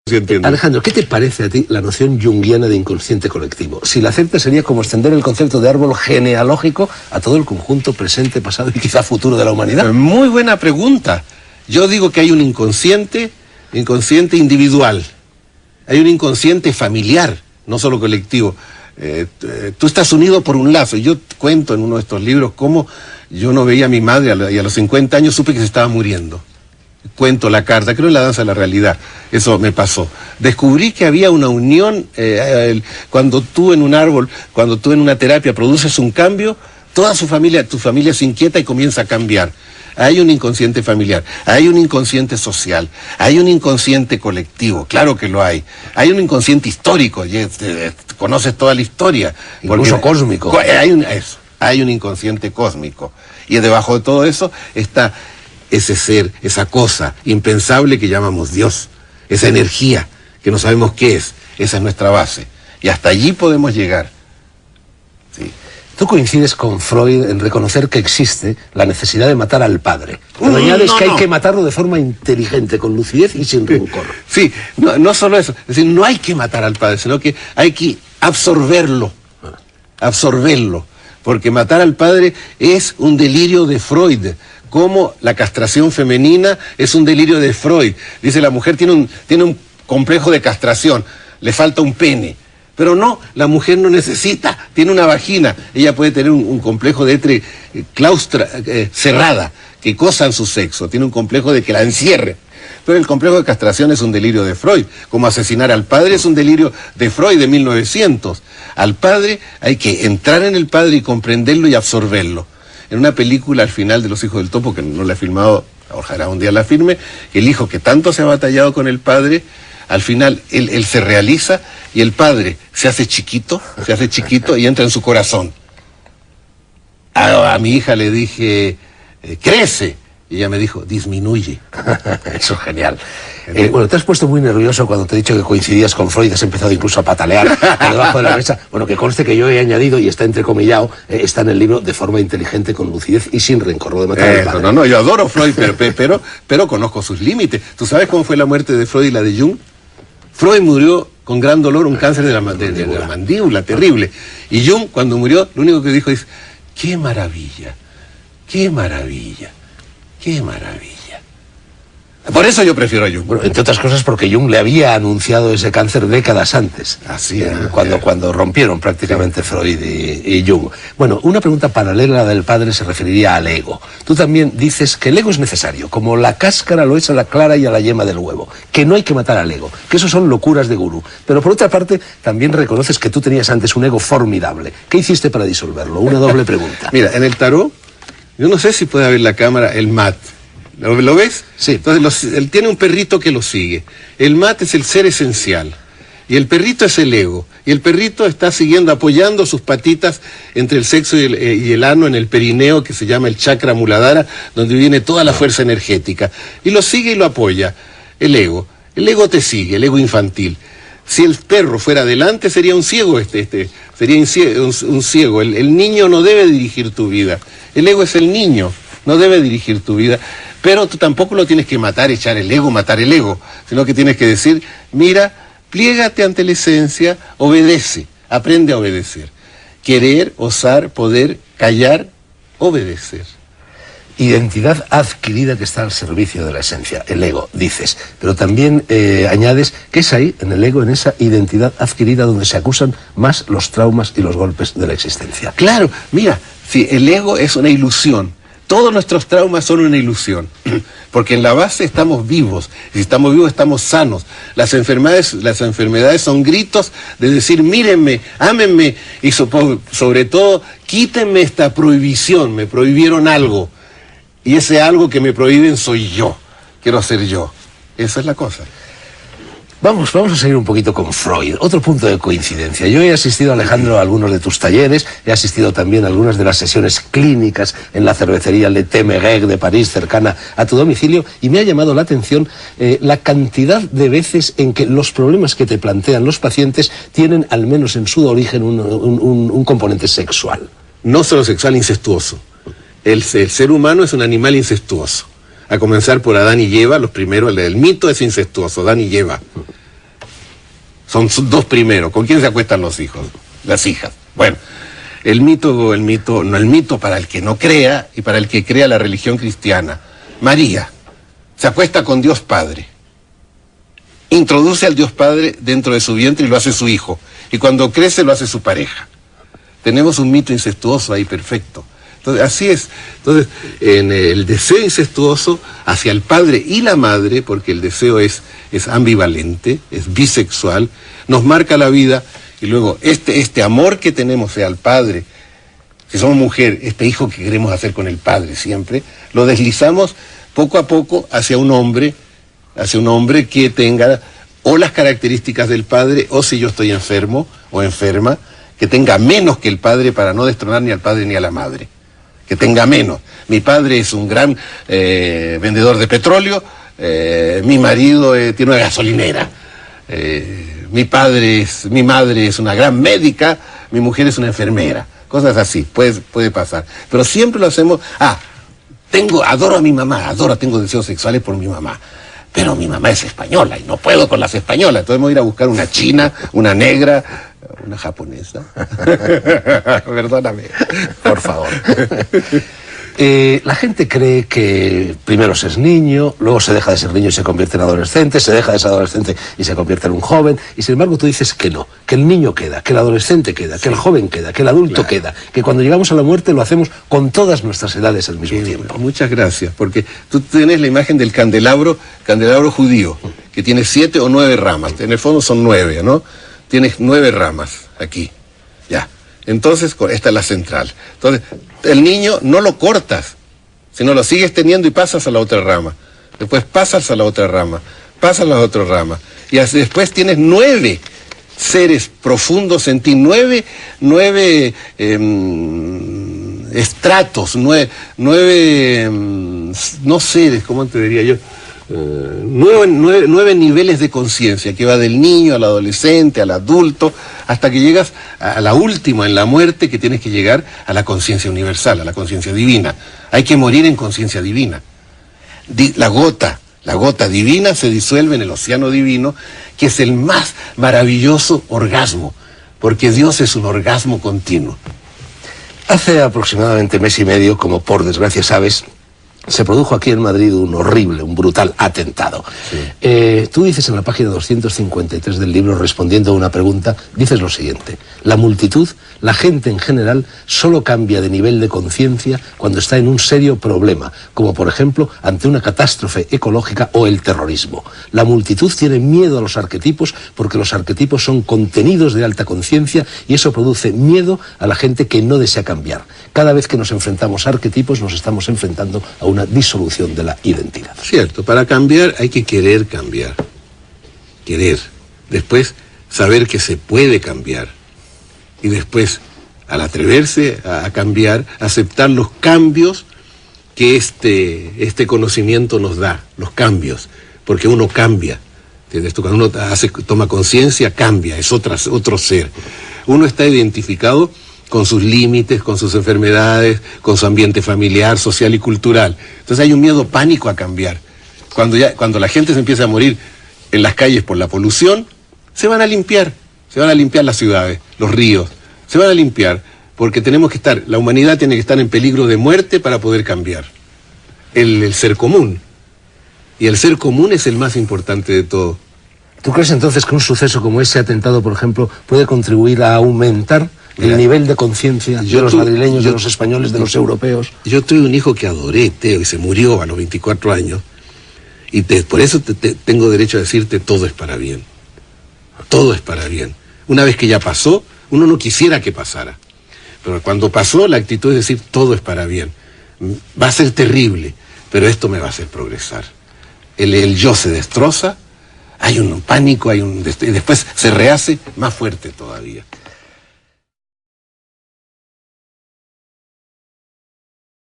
Sí, entiendo. Alejandro, ¿qué te parece a ti la noción junguiana de inconsciente colectivo? Si la aceptas sería como extender el concepto de árbol genealógico a todo el conjunto presente, pasado y quizá futuro de la humanidad. Muy buena pregunta. Yo digo que hay un inconsciente individual. Hay un inconsciente familiar, no solo colectivo. Tú estás unido por un lazo. Yo cuento en uno de estos libros cómo yo no veía a mi madre y a los 50 años supe que se estaba muriendo. Cuento la carta, creo en la danza de la realidad, eso me pasó. Descubrí que había una unión, cuando tú en un árbol, cuando tú en una terapia produces un cambio, toda tu familia se inquieta y comienza a cambiar. Hay un inconsciente familiar, hay un inconsciente social, hay un inconsciente colectivo, claro que lo hay. Hay un inconsciente histórico, conoces toda la historia. Incluso cósmico. Hay un inconsciente cósmico. Y debajo de todo eso está ese ser, esa cosa impensable que llamamos Dios, esa energía que no sabemos qué es, esa es nuestra base. Y hasta allí podemos llegar. Sí. Tú coincides con Freud en reconocer que existe la necesidad de matar al padre. Pero añades que hay que matarlo de forma inteligente, con lucidez y sin rencor. Sí, no solo eso. Es decir, no hay que matar al padre, sino que hay que absorberlo. Porque matar al padre es un delirio de Freud. Como la castración femenina es un delirio de Freud. Dice, la mujer tiene un complejo de castración, le falta un pene. Pero no, la mujer no necesita, tiene una vagina. Ella puede tener un complejo de cerrada, que cosa en su sexo, tiene un complejo de que la encierre. Pero el complejo de castración es un delirio de Freud, como asesinar al padre es un delirio de Freud de 1900. Al padre hay que entrar en el padre y comprenderlo y absorberlo. En una película al final de Los Hijos del Topo, que no la he filmado, ojalá un día la firme, el hijo que tanto se ha batallado con el padre, al final él se realiza y el padre se hace chiquito y entra en su corazón. A mi hija le dije, crece. Y ella me dijo, disminuye. Eso es genial. Bueno, te has puesto muy nervioso cuando te he dicho que coincidías con Freud, has empezado incluso a patalear por debajo de la mesa. Bueno, que conste que yo he añadido, y está entrecomillado, está en el libro de forma inteligente, con lucidez y sin rencor, lo de matar al padre. No, yo adoro Freud, pero conozco sus límites. ¿Tú sabes cómo fue la muerte de Freud y la de Jung? Freud murió con gran dolor, un cáncer de la mandíbula, terrible. Y Jung, cuando murió, lo único que dijo es, ¡qué maravilla! ¡Qué maravilla! ¡Qué maravilla! Por eso yo prefiero a Jung. Bueno, entre otras cosas porque Jung le había anunciado ese cáncer décadas antes. Así es. Cuando rompieron prácticamente Freud y Jung. Bueno, una pregunta paralela a la del padre se referiría al ego. Tú también dices que el ego es necesario, como la cáscara lo es a la clara y a la yema del huevo. Que no hay que matar al ego, que eso son locuras de gurú. Pero por otra parte, también reconoces que tú tenías antes un ego formidable. ¿Qué hiciste para disolverlo? Una doble pregunta. Mira, en el tarot, yo no sé si puede ver la cámara, el mat. ¿Lo ves? Sí. Entonces él tiene un perrito que lo sigue. El mat es el ser esencial. Y el perrito es el ego. Y el perrito está siguiendo, apoyando sus patitas entre el sexo y el ano en el perineo, que se llama el chakra muladhara, donde viene toda la fuerza energética. Y lo sigue y lo apoya. El ego. El ego te sigue, el ego infantil. Si el perro fuera adelante, sería un ciego sería un ciego. El niño no debe dirigir tu vida. El ego es el niño, no debe dirigir tu vida. Pero tú tampoco lo tienes que matar el ego, sino que tienes que decir, mira, pliégate ante la esencia, obedece, aprende a obedecer. Querer, osar, poder, callar, obedecer. Identidad adquirida que está al servicio de la esencia, el ego, dices. Pero también añades que es ahí, en el ego, en esa identidad adquirida, donde se acusan más los traumas y los golpes de la existencia. Claro, mira, si el ego es una ilusión, todos nuestros traumas son una ilusión, porque en la base estamos vivos, y si estamos vivos estamos sanos. Las enfermedades son gritos de decir, mírenme, ámenme, y sobre todo, quítenme esta prohibición, me prohibieron algo. Y ese algo que me prohíben soy yo. Quiero ser yo. Esa es la cosa. Vamos a seguir un poquito con Freud. Otro punto de coincidencia. Yo he asistido, Alejandro, a algunos de tus talleres, he asistido también a algunas de las sesiones clínicas en la cervecería Le Temerec de París, cercana a tu domicilio, y me ha llamado la atención la cantidad de veces en que los problemas que te plantean los pacientes tienen, al menos en su origen, un componente sexual. No solo sexual, incestuoso. El ser humano es un animal incestuoso. A comenzar por Adán y Eva, los primeros, el mito es incestuoso, Adán y Eva. Son dos primeros. ¿Con quién se acuestan los hijos? Las hijas. Bueno, el mito para el que no crea y para el que crea la religión cristiana. María se acuesta con Dios Padre. Introduce al Dios Padre dentro de su vientre y lo hace su hijo. Y cuando crece lo hace su pareja. Tenemos un mito incestuoso ahí perfecto. Entonces, así es. Entonces, en el deseo incestuoso hacia el padre y la madre, porque el deseo es ambivalente, es bisexual, nos marca la vida, y luego este amor que tenemos hacia el padre, si somos mujer, este hijo que queremos hacer con el padre siempre, lo deslizamos poco a poco hacia un hombre que tenga o las características del padre, o si yo estoy enfermo o enferma, que tenga menos que el padre para no destronar ni al padre ni a la madre. Que tenga menos. Mi padre es un gran vendedor de petróleo, mi marido tiene una gasolinera, mi madre es una gran médica, mi mujer es una enfermera. Cosas así, puede pasar. Pero siempre lo hacemos, adoro a mi mamá, tengo deseos sexuales por mi mamá. Pero mi mamá es española y no puedo con las españolas. Entonces me voy a ir a buscar una china, una negra, una japonesa. Perdóname, por favor. La gente cree que primero se es niño, luego se deja de ser niño y se convierte en adolescente, se deja de ser adolescente y se convierte en un joven, y sin embargo tú dices que no, que el niño queda, que el adolescente queda, que el joven queda, que el adulto queda, que cuando llegamos a la muerte lo hacemos con todas nuestras edades al mismo tiempo. Muchas gracias, porque tú tienes la imagen del candelabro judío, que tiene 7 o 9 ramas, en el fondo son 9, ¿no? Tienes 9 ramas aquí, ya. Entonces, esta es la central. Entonces, el niño no lo cortas, sino lo sigues teniendo y pasas a la otra rama. Después pasas a la otra rama, pasas a la otra rama. Y después tienes 9 seres profundos en ti, 9 estratos, 9 no seres, ¿cómo te diría yo? 9 niveles de conciencia, que va del niño al adolescente, al adulto, hasta que llegas a la última, en la muerte, que tienes que llegar a la conciencia universal, a la conciencia divina. Hay que morir en conciencia divina. La gota divina se disuelve en el océano divino, que es el más maravilloso orgasmo, porque Dios es un orgasmo continuo. Hace aproximadamente mes y medio, como por desgracia sabes, se produjo aquí en Madrid un brutal atentado. Sí. Tú dices en la página 253 del libro, respondiendo a una pregunta, dices lo siguiente: la multitud, la gente en general, solo cambia de nivel de conciencia cuando está en un serio problema, como por ejemplo ante una catástrofe ecológica o el terrorismo. La multitud tiene miedo a los arquetipos porque los arquetipos son contenidos de alta conciencia, y eso produce miedo a la gente que no desea cambiar. Cada vez que nos enfrentamos a arquetipos nos estamos enfrentando a una disolución de la identidad. Cierto, para cambiar hay que querer cambiar. Querer. Después saber que se puede cambiar. Y después, al atreverse a cambiar, aceptar los cambios que este conocimiento nos da, los cambios, porque uno cambia. ¿Entiendes? Cuando uno toma conciencia, cambia, es otro ser. Uno está identificado con sus límites, con sus enfermedades, con su ambiente familiar, social y cultural. Entonces hay un miedo pánico a cambiar. Cuando la gente se empieza a morir en las calles por la polución, se van a limpiar las ciudades, los ríos, se van a limpiar, porque la humanidad tiene que estar en peligro de muerte para poder cambiar. El ser común. Y el ser común es el más importante de todo. ¿Tú crees entonces que un suceso como ese atentado, por ejemplo, puede contribuir a aumentar el nivel de conciencia de los madrileños, de los españoles, de los europeos? Yo tuve un hijo que adoré, Teo, y se murió a los 24 años. Y por eso tengo derecho a decirte, todo es para bien. Todo es para bien. Una vez que ya pasó, uno no quisiera que pasara. Pero cuando pasó, la actitud es decir, todo es para bien. Va a ser terrible, pero esto me va a hacer progresar. El yo se destroza, hay un pánico, y después se rehace más fuerte todavía.